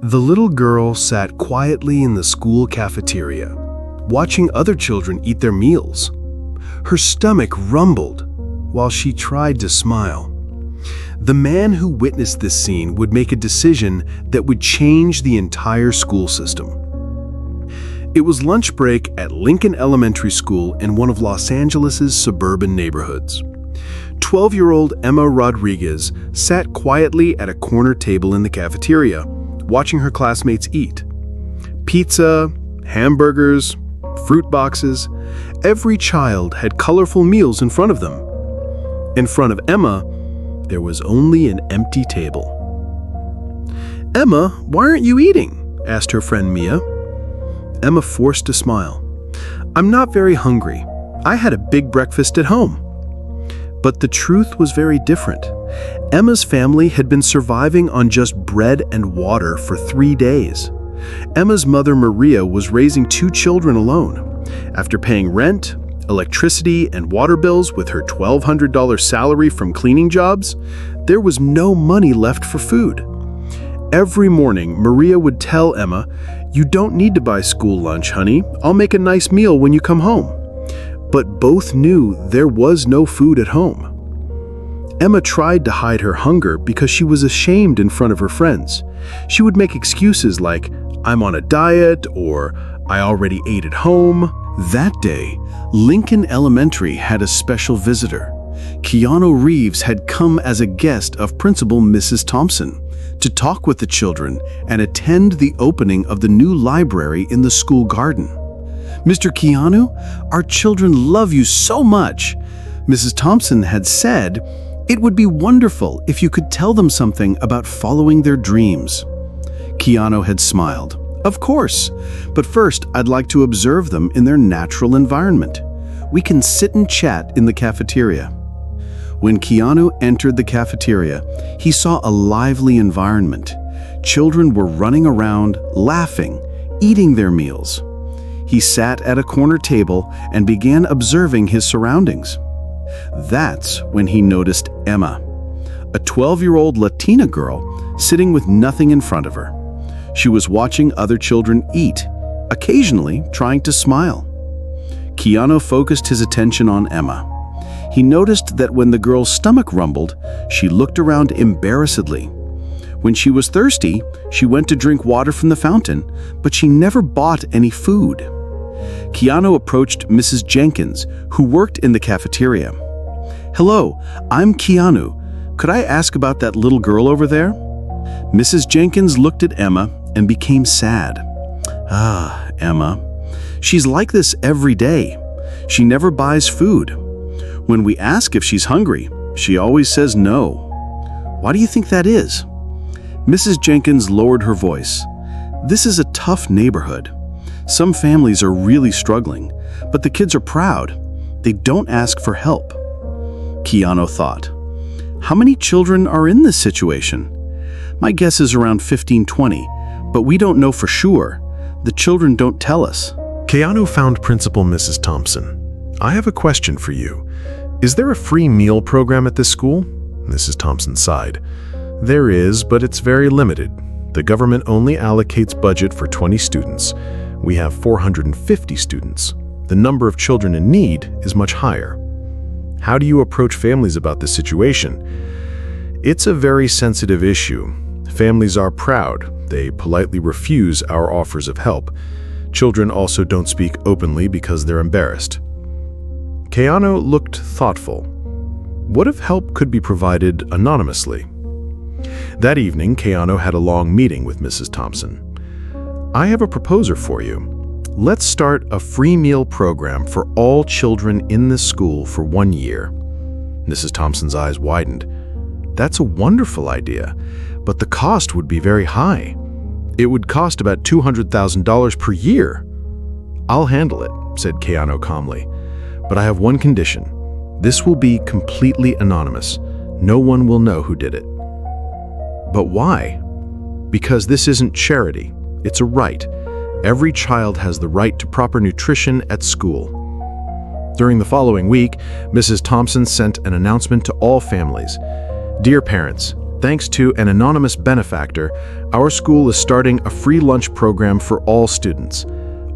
The little girl sat quietly in the school cafeteria, watching other children eat their meals. Her stomach rumbled while she tried to smile. The man who witnessed this scene would make a decision that would change the entire school system. It was lunch break at Lincoln Elementary School in one of Los Angeles' suburban neighborhoods. 12-year-old Emma Rodriguez sat quietly at a corner table in the cafeteria, watching her classmates eat. Pizza, hamburgers, fruit boxes, every child had colorful meals in front of them. In front of Emma, there was only an empty table. "Emma, why aren't you eating?" asked her friend Mia. Emma forced a smile. "I'm not very hungry. I had a big breakfast at home." But the truth was very different. Emma's family had been surviving on just bread and water for 3 days. Emma's mother, Maria, was raising 2 children alone. After paying rent, electricity, and water bills with her $1,200 salary from cleaning jobs, there was no money left for food. Every morning, Maria would tell Emma, "You don't need to buy school lunch, honey. I'll make a nice meal when you come home." But both knew there was no food at home. Emma tried to hide her hunger because she was ashamed in front of her friends. She would make excuses like, "I'm on a diet," or "I already ate at home." That day, Lincoln Elementary had a special visitor. Keanu Reeves had come as a guest of Principal Mrs. Thompson to talk with the children and attend the opening of the new library in the school garden. "Mr. Keanu, our children love you so much." Mrs. Thompson had said, "It would be wonderful if you could tell them something about following their dreams." Keanu had smiled. "Of course, but first I'd like to observe them in their natural environment. We can sit and chat in the cafeteria." When Keanu entered the cafeteria, he saw a lively environment. Children were running around, laughing, eating their meals. He sat at a corner table and began observing his surroundings. That's when he noticed Emma, a 12-year-old Latina girl sitting with nothing in front of her. She was watching other children eat, occasionally trying to smile. Keanu focused his attention on Emma. He noticed that when the girl's stomach rumbled, she looked around embarrassedly. When she was thirsty, she went to drink water from the fountain, but she never bought any food. Keanu approached Mrs. Jenkins, who worked in the cafeteria. "Hello, I'm Keanu. Could I ask about that little girl over there?" Mrs. Jenkins looked at Emma and became sad. "Ah, Emma. She's like this every day. She never buys food. When we ask if she's hungry, she always says no. Why do you think that is?" Mrs. Jenkins lowered her voice. "This is a tough neighborhood. Some families are really struggling, but the kids are proud. They don't ask for help." Keanu thought, "How many children are in this situation?" "My guess is around 15-20, but we don't know for sure. The children don't tell us." Keanu found Principal Mrs. Thompson. "I have a question for you. Is there a free meal program at this school?" Mrs. Thompson sighed. "There is, but it's very limited. The government only allocates budget for 20 students. We have 450 students. The number of children in need is much higher. How do you approach families about this situation?" "It's a very sensitive issue. Families are proud. They politely refuse our offers of help. Children also don't speak openly because they're embarrassed." Keanu looked thoughtful. What if help could be provided anonymously? That evening, Keanu had a long meeting with Mrs. Thompson. "I have a proposal for you. Let's start a free meal program for all children in this school for 1 year." Mrs. Thompson's eyes widened. "That's a wonderful idea, but the cost would be very high. It would cost about $200,000 per year." "I'll handle it," said Keanu calmly. "But I have one condition. This will be completely anonymous. No one will know who did it." "But why?" "Because this isn't charity. It's a right. Every child has the right to proper nutrition at school." During the following week, Mrs. Thompson sent an announcement to all families. "Dear parents, thanks to an anonymous benefactor, Our school is starting a free lunch program for all students.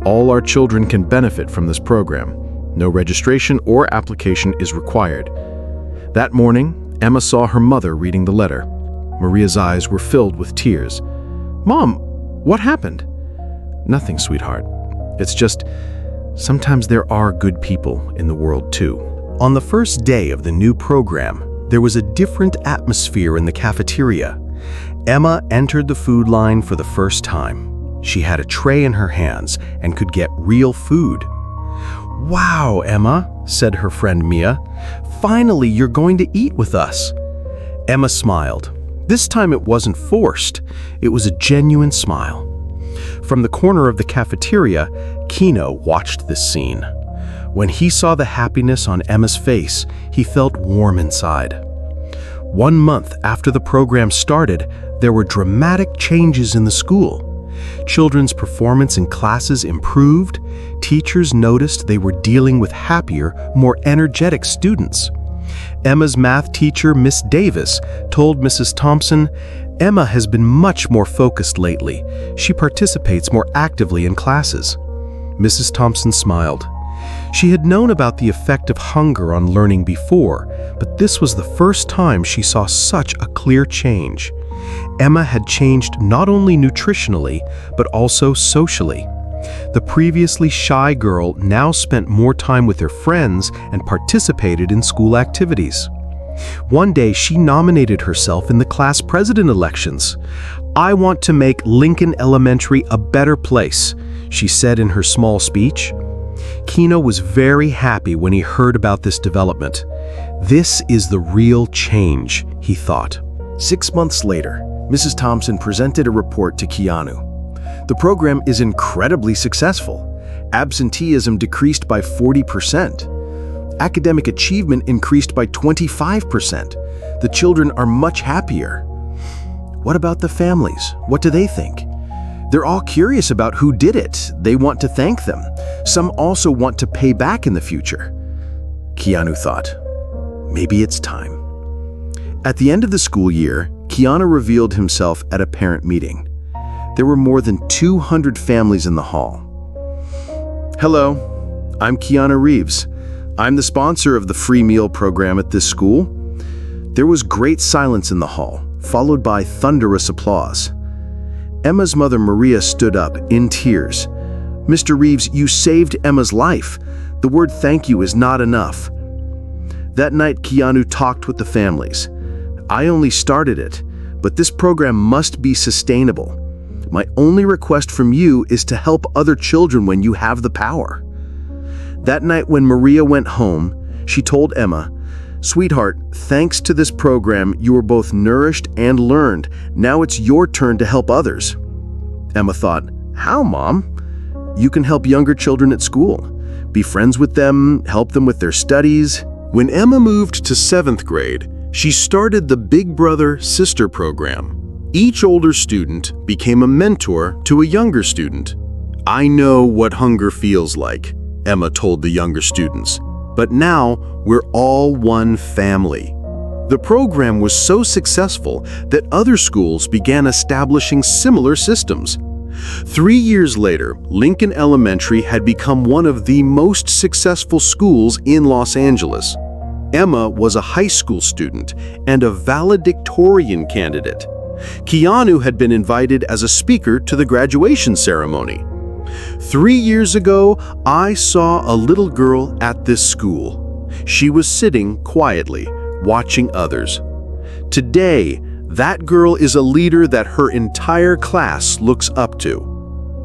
All our children can benefit from this program. No registration or application is required. That morning, Emma saw her mother reading the letter. Maria's eyes were filled with tears. "Mom, what happened?" "Nothing, sweetheart. It's just, sometimes there are good people in the world too." On the first day of the new program, there was a different atmosphere in the cafeteria. Emma entered the food line for the first time. She had a tray in her hands and could get real food. "Wow, Emma," said her friend Mia. "Finally, you're going to eat with us." Emma smiled. This time it wasn't forced. It was a genuine smile. From the corner of the cafeteria, Keanu watched this scene. When he saw the happiness on Emma's face, he felt warm inside. 1 month after the program started, there were dramatic changes in the school. Children's performance in classes improved. Teachers noticed they were dealing with happier, more energetic students. Emma's math teacher, Miss Davis, told Mrs. Thompson, "Emma has been much more focused lately. She participates more actively in classes." Mrs. Thompson smiled. She had known about the effect of hunger on learning before, but this was the first time she saw such a clear change. Emma had changed not only nutritionally, but also socially. The previously shy girl now spent more time with her friends and participated in school activities. One day, she nominated herself in the class president elections. "I want to make Lincoln Elementary a better place," she said in her small speech. Keanu was very happy when he heard about this development. This is the real change, he thought. 6 months later, Mrs. Thompson presented a report to Keanu. The program is incredibly successful. Absenteeism decreased by 40%. Academic achievement increased by 25%. The children are much happier. What about the families? What do they think? They're all curious about who did it. They want to thank them. Some also want to pay back in the future. Keanu thought, maybe it's time. At the end of the school year, Keanu revealed himself at a parent meeting. There were more than 200 families in the hall. "Hello, I'm Keanu Reeves. I'm the sponsor of the free meal program at this school." There was great silence in the hall, followed by thunderous applause. Emma's mother, Maria, stood up in tears. "Mr. Reeves, you saved Emma's life. The word thank you is not enough." That night, Keanu talked with the families. "I only started it, but this program must be sustainable. My only request from you is to help other children when you have the power." That night when Maria went home, she told Emma, "Sweetheart, thanks to this program, you were both nourished and learned. Now it's your turn to help others." Emma thought, "How, Mom?" "You can help younger children at school. Be friends with them, help them with their studies." When Emma moved to 7th grade, she started the Big Brother-Sister program. Each older student became a mentor to a younger student. "I know what hunger feels like," Emma told the younger students. "But now we're all one family." The program was so successful that other schools began establishing similar systems. 3 years later, Lincoln Elementary had become one of the most successful schools in Los Angeles. Emma was a high school student and a valedictorian candidate. Keanu had been invited as a speaker to the graduation ceremony. 3 years ago, I saw a little girl at this school. She was sitting quietly, watching others. Today, that girl is a leader that her entire class looks up to.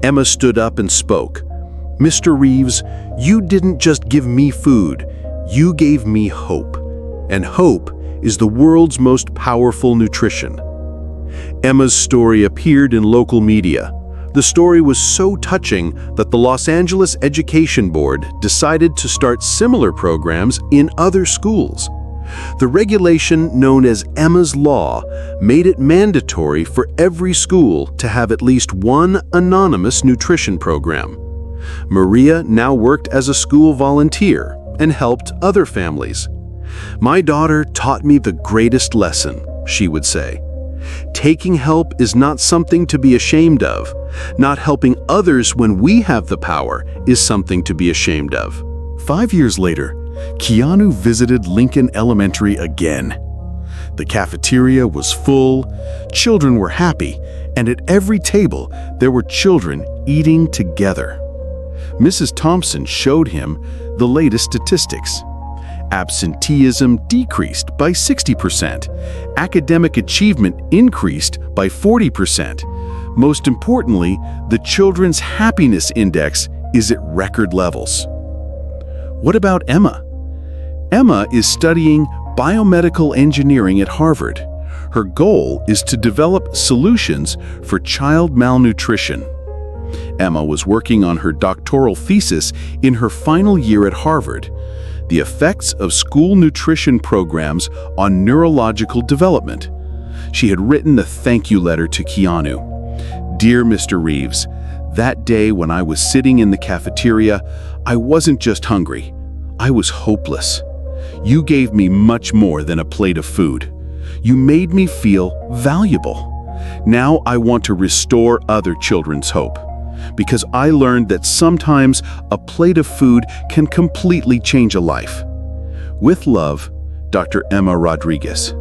Emma stood up and spoke. "Mr. Reeves, you didn't just give me food, you gave me hope. And hope is the world's most powerful nutrition." Emma's story appeared in local media. The story was so touching that the Los Angeles Education Board decided to start similar programs in other schools. The regulation known as Emma's Law made it mandatory for every school to have at least one anonymous nutrition program. Maria now worked as a school volunteer and helped other families. "My daughter taught me the greatest lesson," she would say. Taking help is not something to be ashamed of. Not helping others when we have the power is something to be ashamed of. 5 years later, Keanu visited Lincoln Elementary again. The cafeteria was full, children were happy, and at every table there were children eating together. Mrs. Thompson showed him the latest statistics. Absenteeism decreased by 60%. Academic achievement increased by 40%. Most importantly, the children's happiness index is at record levels. What about Emma? Emma is studying biomedical engineering at Harvard. Her goal is to develop solutions for child malnutrition. Emma was working on her doctoral thesis in her final year at Harvard, the effects of school nutrition programs on neurological development. She had written a thank you letter to Keanu. "Dear Mr. Reeves, that day when I was sitting in the cafeteria, I wasn't just hungry, I was hopeless. You gave me much more than a plate of food. You made me feel valuable. Now I want to restore other children's hope, because I learned that sometimes a plate of food can completely change a life. With love, Dr. Emma Rodriguez."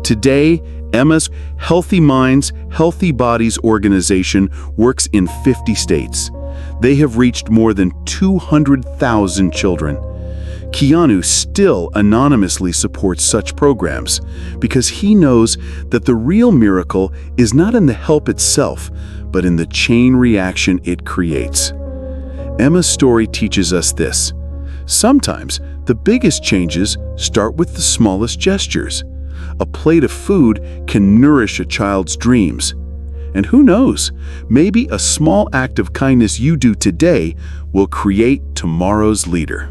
Today, Emma's Healthy Minds, Healthy Bodies organization works in 50 states. They have reached more than 200,000 children. Keanu still anonymously supports such programs because he knows that the real miracle is not in the help itself, but in the chain reaction it creates. Emma's story teaches us this. Sometimes the biggest changes start with the smallest gestures. A plate of food can nourish a child's dreams. And who knows, maybe a small act of kindness you do today will create tomorrow's leader.